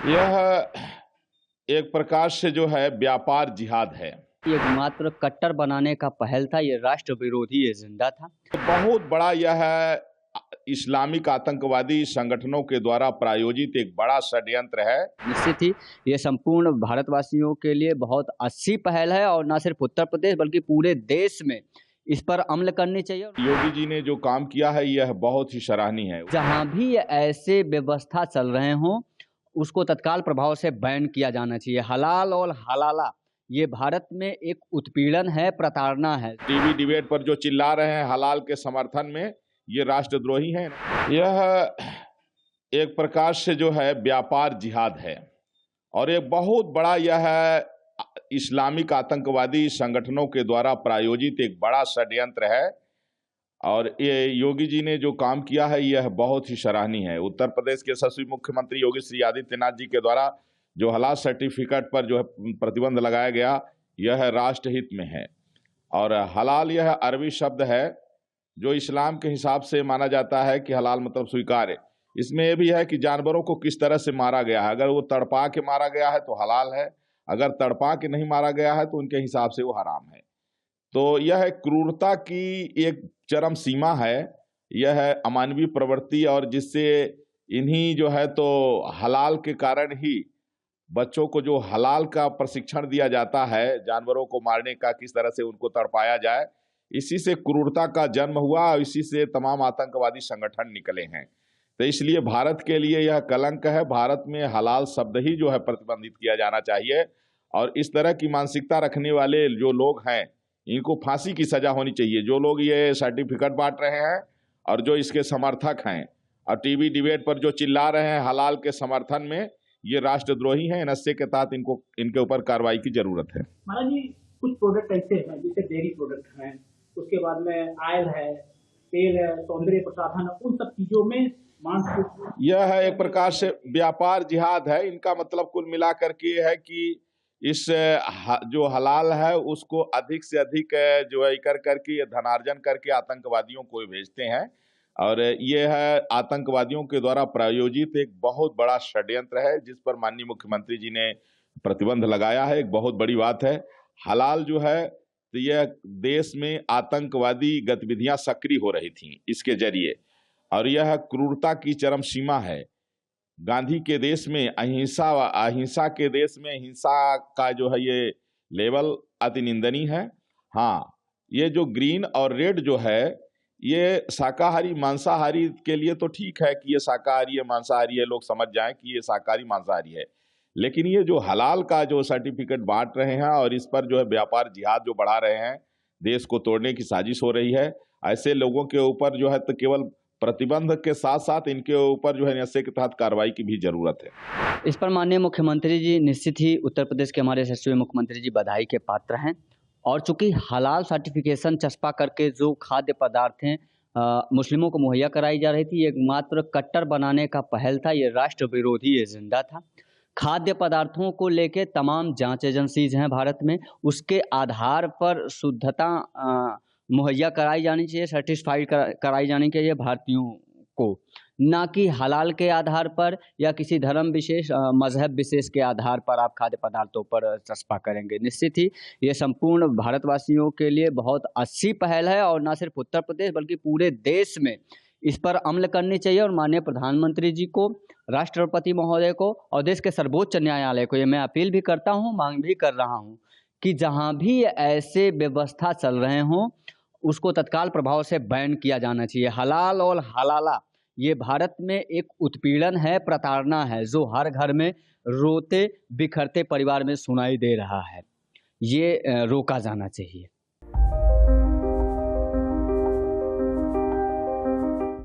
यह एक प्रकार से जो है व्यापार जिहाद है। ये मात्र कट्टर बनाने का पहल था, ये राष्ट्र विरोधी एजेंडा था। बहुत बड़ा यह इस्लामिक आतंकवादी संगठनों के द्वारा प्रायोजित एक बड़ा षड्यंत्र है। निश्चित ही ये संपूर्ण भारतवासियों के लिए बहुत अच्छी पहल है और न सिर्फ उत्तर प्रदेश बल्कि पूरे देश में इस पर अमल करनी चाहिए। योगी जी ने जो काम किया है यह बहुत ही सराहनीय है। जहां भी ये ऐसे व्यवस्था चल रहे हों उसको तत्काल प्रभाव से बैन किया जाना चाहिए। हलाल और हलाला ये भारत में एक उत्पीड़न है, प्रताड़ना है। टीवी डिबेट पर जो चिल्ला रहे हैं हलाल के समर्थन में, ये राष्ट्रद्रोही हैं। यह एक प्रकार से जो है व्यापार जिहाद है और एक बहुत बड़ा यह इस्लामिक आतंकवादी संगठनों के द्वारा प्रायोजित एक बड़ा षड्यंत्र है। और ये योगी जी ने जो काम किया है यह बहुत ही सराहनीय है। उत्तर प्रदेश के यशस्वी मुख्यमंत्री योगी श्री आदित्यनाथ जी के द्वारा जो हलाल सर्टिफिकेट पर जो है प्रतिबंध लगाया गया, यह राष्ट्रहित में है। और हलाल यह अरबी शब्द है जो इस्लाम के हिसाब से माना जाता है कि हलाल मतलब स्वीकार्य। इसमें यह भी है कि जानवरों को किस तरह से मारा गया है। अगर वो तड़पा के मारा गया है तो हलाल है, अगर तड़पा के नहीं मारा गया है तो उनके हिसाब से वो हराम है। तो यह क्रूरता की एक चरम सीमा है, यह है अमानवीय प्रवृत्ति। और जिससे इन्हीं जो है तो हलाल के कारण ही बच्चों को जो हलाल का प्रशिक्षण दिया जाता है, जानवरों को मारने का, किस तरह से उनको तड़पाया जाए, इसी से क्रूरता का जन्म हुआ और इसी से तमाम आतंकवादी संगठन निकले हैं। तो इसलिए भारत के लिए यह कलंक है। भारत में हलाल शब्द ही जो है प्रतिबंधित किया जाना चाहिए और इस तरह की मानसिकता रखने वाले जो लोग हैं इनको फांसी की सजा होनी चाहिए। जो लोग ये सर्टिफिकेट बांट रहे हैं और जो इसके समर्थक हैं और टीवी डिबेट पर जो चिल्ला रहे हैं हलाल के समर्थन में, ये राष्ट्रद्रोही हैं। नशे के तहत इनके ऊपर कार्रवाई की जरूरत है। महाराज जी, कुछ प्रोडक्ट ऐसे हैं जैसे डेयरी प्रोडक्ट हैं, उसके बाद में ऑयल है, तेल है, सौंदर्य प्रसाधन, उन सब चीजों में मांस, यह है एक प्रकार से व्यापार जिहाद है। इनका मतलब कुल मिलाकर के है कि इस जो हलाल है उसको अधिक से अधिक जो है करके ये धनार्जन करके आतंकवादियों को भेजते हैं। और ये है आतंकवादियों के द्वारा प्रायोजित एक बहुत बड़ा षड्यंत्र है जिस पर माननीय मुख्यमंत्री जी ने प्रतिबंध लगाया है। एक बहुत बड़ी बात है। हलाल जो है तो यह देश में आतंकवादी गतिविधियां सक्रिय हो रही थी इसके जरिए, और यह क्रूरता की चरम सीमा है। गांधी के देश में अहिंसा के देश में हिंसा का जो है ये लेवल अति निंदनीय है। हाँ, ये जो ग्रीन और रेड जो है ये शाकाहारी मांसाहारी के लिए तो ठीक है कि ये शाकाहारी है मांसाहारी है, लोग समझ जाएं कि ये शाकाहारी मांसाहारी है। लेकिन ये जो हलाल का जो सर्टिफिकेट बांट रहे हैं और इस पर जो है व्यापार जिहाद जो बढ़ा रहे हैं, देश को तोड़ने की साजिश हो रही है। ऐसे लोगों के ऊपर जो है तो केवल प्रतिबंध के साथ साथ इनके ऊपर जो है नशे के तहत कार्रवाई की भी जरूरत है। इस पर माननीय मुख्यमंत्री जी निश्चित ही उत्तर प्रदेश के हमारे यशस्वी मुख्यमंत्री जी बधाई के पात्र हैं। और चूंकि हलाल सर्टिफिकेशन चस्पा करके जो खाद्य पदार्थ हैं मुस्लिमों को मुहैया कराई जा रही थी, ये मात्र कट्टर बनाने का पहल था, ये राष्ट्र विरोधी एजेंडा था। खाद्य पदार्थों को लेके तमाम जांच एजेंसीज हैं भारत में, उसके आधार पर शुद्धता मुहैया कराई जानी चाहिए, सर्टिफाइड कराई जानी चाहिए भारतीयों को, ना कि हलाल के आधार पर या किसी धर्म विशेष मजहब विशेष के आधार पर आप खाद्य पदार्थों पर चस्पा करेंगे। निश्चित ही ये संपूर्ण भारतवासियों के लिए बहुत अच्छी पहल है और न सिर्फ उत्तर प्रदेश बल्कि पूरे देश में इस पर अमल करनी चाहिए। और माननीय प्रधानमंत्री जी को, राष्ट्रपति महोदय को और देश के सर्वोच्च न्यायालय को ये मैं अपील भी करता हूँ, मांग भी कर रहा हूँ कि जहाँ भी ऐसे व्यवस्था चल रहे हों उसको तत्काल प्रभाव से बैन किया जाना चाहिए। हलाल और हलाला ये भारत में एक उत्पीड़न है, प्रताड़ना है, जो हर घर में रोते बिखरते परिवार में सुनाई दे रहा है। ये रोका जाना चाहिए।